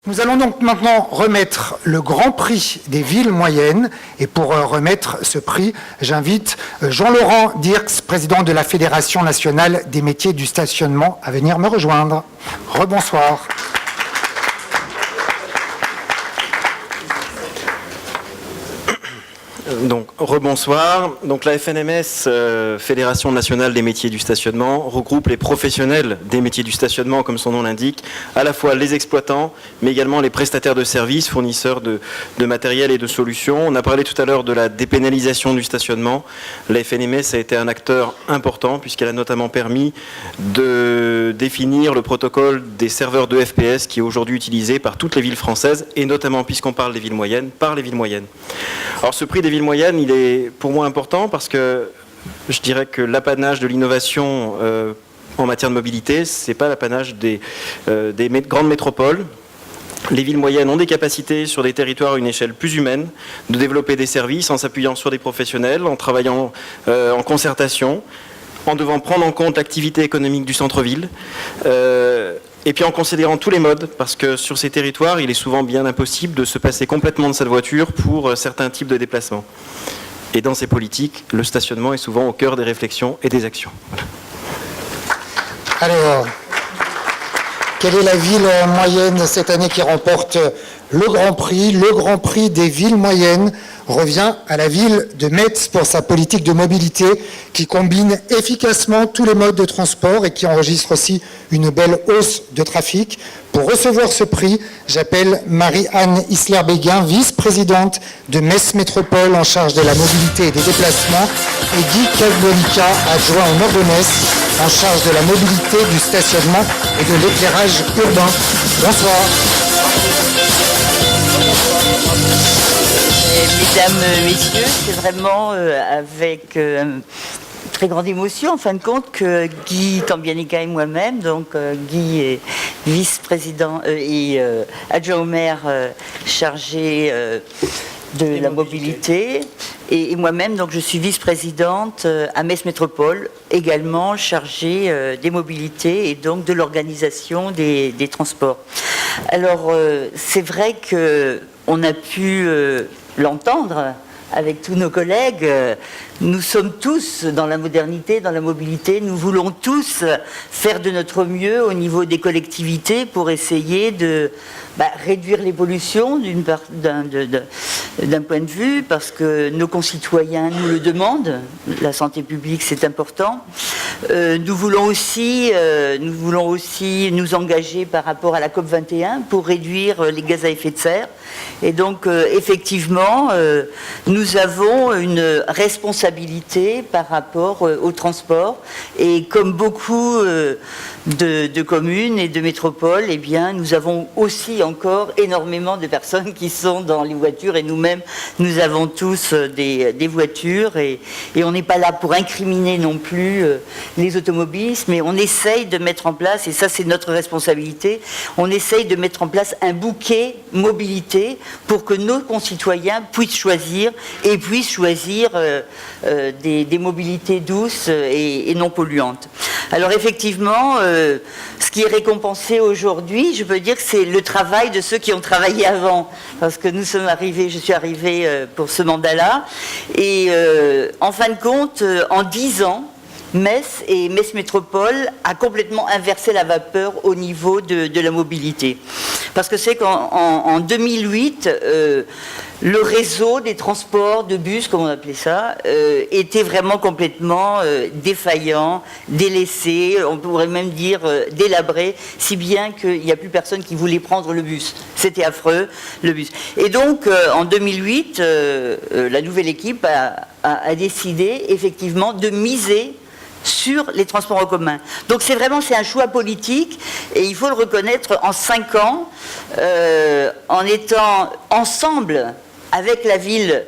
Nous allons donc maintenant remettre le Grand Prix des villes moyennes. Et pour remettre ce prix, j'invite Jean-Laurent Dirks, président de la Fédération nationale des métiers du stationnement, à venir me rejoindre. Rebonsoir. Donc, rebonsoir. Donc, la FNMS, Fédération nationale des métiers du stationnement, regroupe les professionnels des métiers du stationnement, comme son nom l'indique, à la fois les exploitants, mais également les prestataires de services, fournisseurs de matériel et de solutions. On a parlé tout à l'heure de la dépénalisation du stationnement. La FNMS a été un acteur important, puisqu'elle a notamment permis de définir le protocole des serveurs de FPS qui est aujourd'hui utilisé par toutes les villes françaises, et notamment, puisqu'on parle des villes moyennes, par les villes moyennes. Alors, ce prix des villes moyennes, il est pour moi important parce que je dirais que l'apanage de l'innovation en matière de mobilité, ce n'est pas l'apanage des grandes métropoles. Les villes moyennes ont des capacités sur des territoires à une échelle plus humaine de développer des services en s'appuyant sur des professionnels, en travaillant en concertation, en devant prendre en compte l'activité économique du centre-ville. Et puis en considérant tous les modes, parce que sur ces territoires, il est souvent bien impossible de se passer complètement de sa voiture pour certains types de déplacements. Et dans ces politiques, le stationnement est souvent au cœur des réflexions et des actions. Voilà. Alors, quelle est la ville moyenne cette année qui remporte le Grand Prix? Le Grand Prix des villes moyennes revient à la ville de Metz pour sa politique de mobilité qui combine efficacement tous les modes de transport et qui enregistre aussi une belle hausse de trafic. Pour recevoir ce prix, j'appelle Marie-Anne Isler-Béguin, vice-présidente de Metz Métropole en charge de la mobilité et des déplacements, et Guy Calbonica, adjoint au maire de Metz en charge de la mobilité, du stationnement et de l'éclairage urbain. Bonsoir. Mesdames, Messieurs, c'est vraiment avec très grande émotion, en fin de compte, que Guy Cambianica et moi-même, donc Guy est vice-président et adjoint au maire chargé de la mobilité, et moi-même, donc je suis vice-présidente à Metz Métropole, également chargée des mobilités et donc de l'organisation des transports. Alors, c'est vrai qu'on a pu l'entendre avec tous nos collègues, nous sommes tous dans la modernité, dans la mobilité, nous voulons tous faire de notre mieux au niveau des collectivités pour essayer de réduire les pollutions d'un point de vue, parce que nos concitoyens nous le demandent, la santé publique c'est important. Nous voulons aussi nous engager par rapport à la COP21 pour réduire les gaz à effet de serre. Et donc, effectivement, nous avons une responsabilité par rapport au transport. Et comme beaucoup de communes et de métropoles, eh bien, nous avons aussi encore énormément de personnes qui sont dans les voitures. Et nous-mêmes, nous avons tous des voitures. Et on n'est pas là pour incriminer non plus les automobilistes, mais on essaye de mettre en place, et ça c'est notre responsabilité, on essaye de mettre en place un bouquet mobilité pour que nos concitoyens puissent choisir des mobilités douces et non polluantes. Alors effectivement, ce qui est récompensé aujourd'hui, je peux dire que c'est le travail de ceux qui ont travaillé avant, parce que je suis arrivée pour ce mandat-là, et en fin de compte, en 10 ans, Metz et Metz Métropole a complètement inversé la vapeur au niveau de la mobilité. Parce que c'est qu'en 2008, le réseau des transports de bus, comme on appelait ça, était vraiment complètement défaillant, délaissé, on pourrait même dire délabré, si bien qu'il n'y a plus personne qui voulait prendre le bus. C'était affreux, le bus. Et donc, en 2008, la nouvelle équipe a décidé effectivement de miser sur les transports en commun. Donc c'est un choix politique, et il faut le reconnaître, en 5 ans, en étant ensemble avec la ville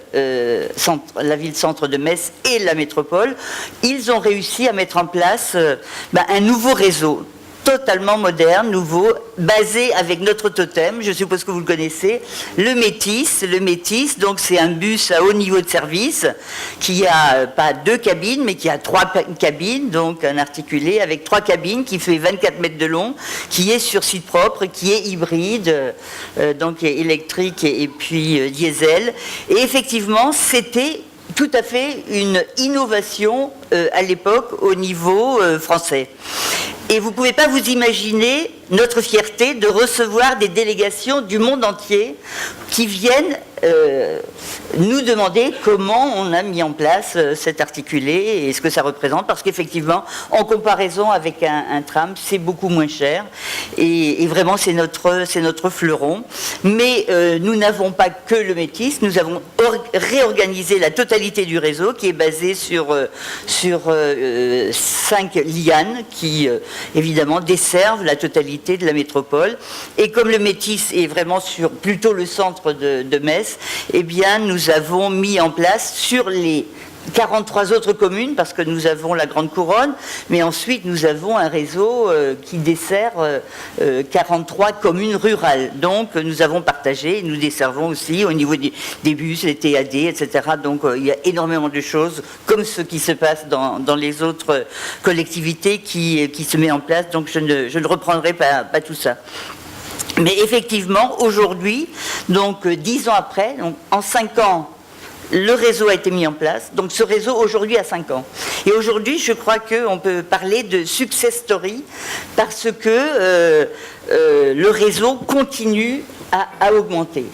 centre de Metz et la métropole, ils ont réussi à mettre en place un nouveau réseau totalement moderne, nouveau, basé avec notre totem, je suppose que vous le connaissez, le Métis. Le Métis, donc c'est un bus à haut niveau de service qui a pas 2 cabines, mais qui a 3 cabines, donc un articulé avec 3 cabines qui fait 24 mètres de long, qui est sur site propre, qui est hybride, donc électrique et puis diesel. Et effectivement, c'était tout à fait une innovation à l'époque au niveau français. Et vous ne pouvez pas vous imaginer notre fierté de recevoir des délégations du monde entier qui viennent nous demander comment on a mis en place cet articulé et ce que ça représente, parce qu'effectivement, en comparaison avec un tram, c'est beaucoup moins cher et vraiment c'est notre fleuron. Mais nous n'avons pas que le Métis, nous avons réorganisé la totalité du réseau qui est basé sur 5 lianes qui évidemment desservent la totalité de la métropole. Et comme le Métis est vraiment sur plutôt le centre de Metz, eh bien nous avons mis en place sur les 43 autres communes, parce que nous avons la Grande Couronne, mais ensuite nous avons un réseau qui dessert 43 communes rurales. Donc nous avons partagé, nous desservons aussi au niveau des bus, les TAD, etc. Donc il y a énormément de choses, comme ce qui se passe dans les autres collectivités qui se met en place. Donc je ne reprendrai pas tout ça. Mais effectivement, aujourd'hui, donc 10 ans après, donc en 5 ans, le réseau a été mis en place. Donc ce réseau, aujourd'hui, a 5 ans. Et aujourd'hui, je crois qu'on peut parler de success story parce que le réseau continue à augmenter.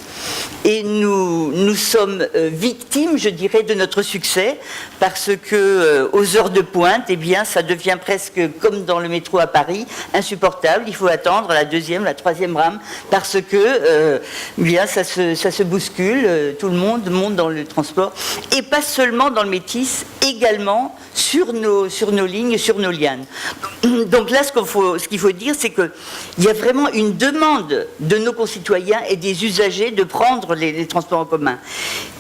Et nous sommes victimes, je dirais, de notre succès, parce que aux heures de pointe, eh bien, ça devient presque comme dans le métro à Paris, insupportable. Il faut attendre la 2e, la 3e rame, parce que eh bien, ça se bouscule. Tout le monde monte dans le transport, et pas seulement dans le Métis, également sur nos lignes, sur nos lianes. Donc là, ce qu'il faut dire, c'est qu'il y a vraiment une demande de nos concitoyens et des usagers de prendre les transports en commun.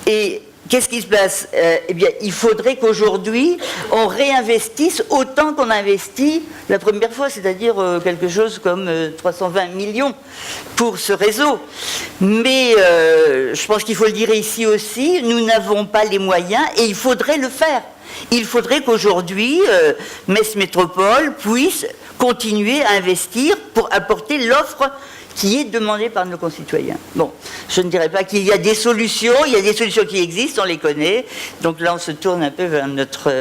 Et qu'est-ce qui se passe ? Eh bien, il faudrait qu'aujourd'hui, on réinvestisse autant qu'on a investi la première fois, c'est-à-dire quelque chose comme 320 millions pour ce réseau. Mais je pense qu'il faut le dire ici aussi, nous n'avons pas les moyens et il faudrait le faire. Il faudrait qu'aujourd'hui, Metz Métropole puisse continuer à investir pour apporter l'offre qui est demandée par nos concitoyens. Bon, je ne dirais pas qu'il y a des solutions, il y a des solutions qui existent, on les connaît. Donc là, on se tourne un peu vers notre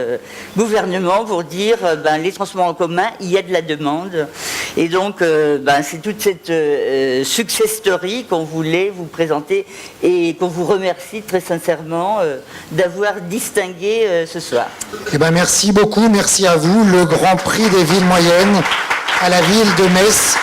gouvernement pour dire, les transports en commun, il y a de la demande. Et donc, c'est toute cette success story qu'on voulait vous présenter et qu'on vous remercie très sincèrement d'avoir distingué ce soir. Eh ben, merci beaucoup, merci à vous. Le Grand Prix des villes moyennes à la ville de Metz.